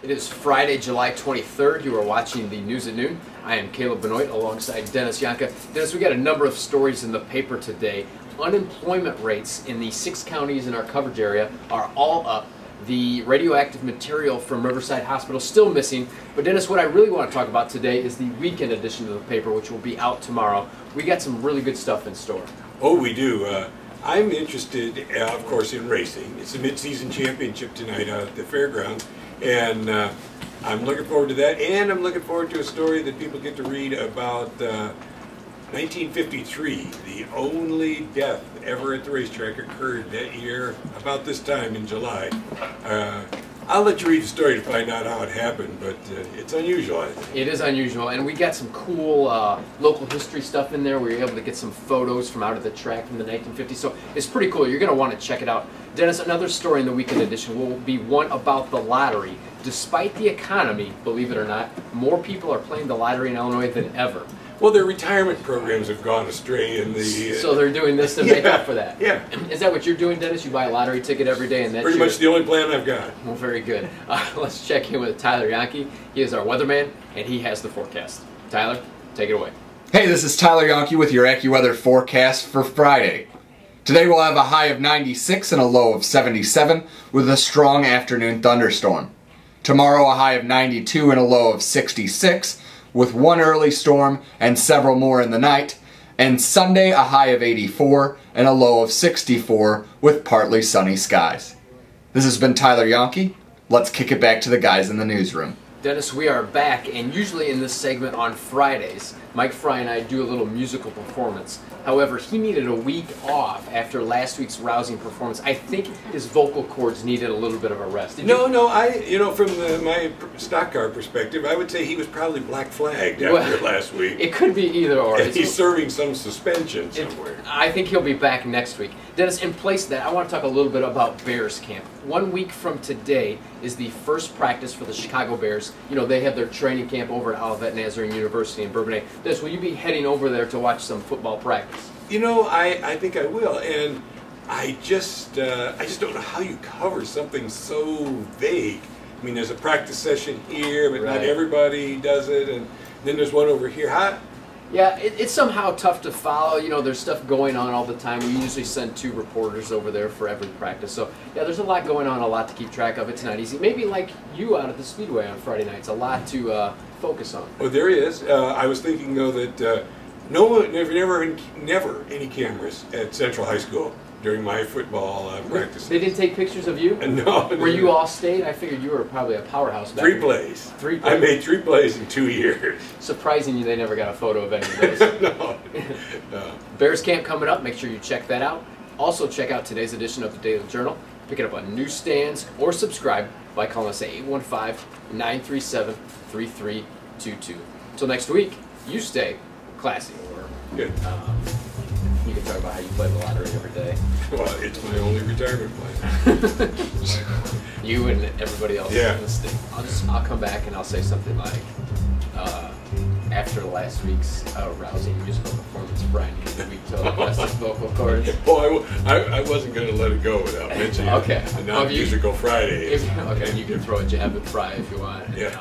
It is Friday, July 23rd. You are watching the News at Noon. I am Caleb Benoit alongside Dennis Yohnka. Dennis, we got a number of stories in the paper today. Unemployment rates in the 6 counties in our coverage area are all up. The radioactive material from Riverside Hospital still missing. But Dennis, what I really want to talk about today is the weekend edition of the paper, which will be out tomorrow. We got some really good stuff in store. Oh, we do. I'm interested, of course, in racing. It's a mid-season championship tonight out at the fairgrounds, and I'm looking forward to that. And I'm looking forward to a story that people get to read about 1953. The only death ever at the racetrack occurred that year, about this time in July. I'll let you read the story to find out how it happened, but it's unusual, I think. It is unusual, and we got some cool local history stuff in there. We were able to get some photos from out of the track from the 1950s, so it's pretty cool. You're going to want to check it out. Dennis, another story in the weekend edition will be one about the lottery. Despite the economy, believe it or not, more people are playing the lottery in Illinois than ever. Well, their retirement programs have gone astray in the... So they're doing this to make up for that. Yeah. Is that what you're doing, Dennis? You buy a lottery ticket every day and that's pretty much the only plan I've got. Well, very good. Let's check in with Tyler Yonke. He is our weatherman, and he has the forecast. Tyler, take it away. Hey, this is Tyler Yonke with your Accuweather forecast for Friday. Today we'll have a high of 96 and a low of 77 with a strong afternoon thunderstorm. Tomorrow a high of 92 and a low of 66 with one early storm and several more in the night. And Sunday a high of 84 and a low of 64 with partly sunny skies. This has been Tyler Yonke. Let's kick it back to the guys in the newsroom. Dennis, we are back, and usually in this segment on Fridays, Mike Fry and I do a little musical performance. However, he needed a week off after last week's rousing performance. I think his vocal cords needed a little bit of a rest. From my stock car perspective, I would say he was probably black flagged after last week. It could be either or. And he's serving some suspension somewhere. I think he'll be back next week. Dennis, in place of that, I want to talk a little bit about Bears camp. 1 week from today is the first practice for the Chicago Bears. You know, they have their training camp over at Olivet Nazarene University in Bourbonnais. Dennis, will you be heading over there to watch some football practice? You know, I think I will, and I just don't know how you cover something so vague. I mean, there's a practice session here, but not everybody does it, and then there's one over here. Yeah, it's somehow tough to follow. You know, there's stuff going on all the time. We usually send 2 reporters over there for every practice. So, yeah, there's a lot going on, a lot to keep track of. It's not easy. Maybe like you out at the Speedway on Friday nights, a lot to focus on. Oh, there is. I was thinking, though, that never any cameras at Central High School during my football practice. They didn't take pictures of you? No. Were you all state? I figured you were probably a powerhouse back 3 plays. 3 plays. I made 3 plays in 2 years. Surprising you they never got a photo of any of those. No. Bears camp coming up. Make sure you check that out. Also check out today's edition of the Daily Journal. Pick it up on newsstands or subscribe by calling us at 815-937-3322. Until next week, you stay classy. Good. You can talk about how you play the lottery every day. Well, it's my only retirement plan. You and everybody else in the state. I'll come back and I'll say something like, after last week's rousing musical performance, Brian needs a week to adjust his vocal cords. Well, I wasn't going to let it go without mentioning the non-musical Friday. Okay, you can throw a jab at Fry if you want. Yeah.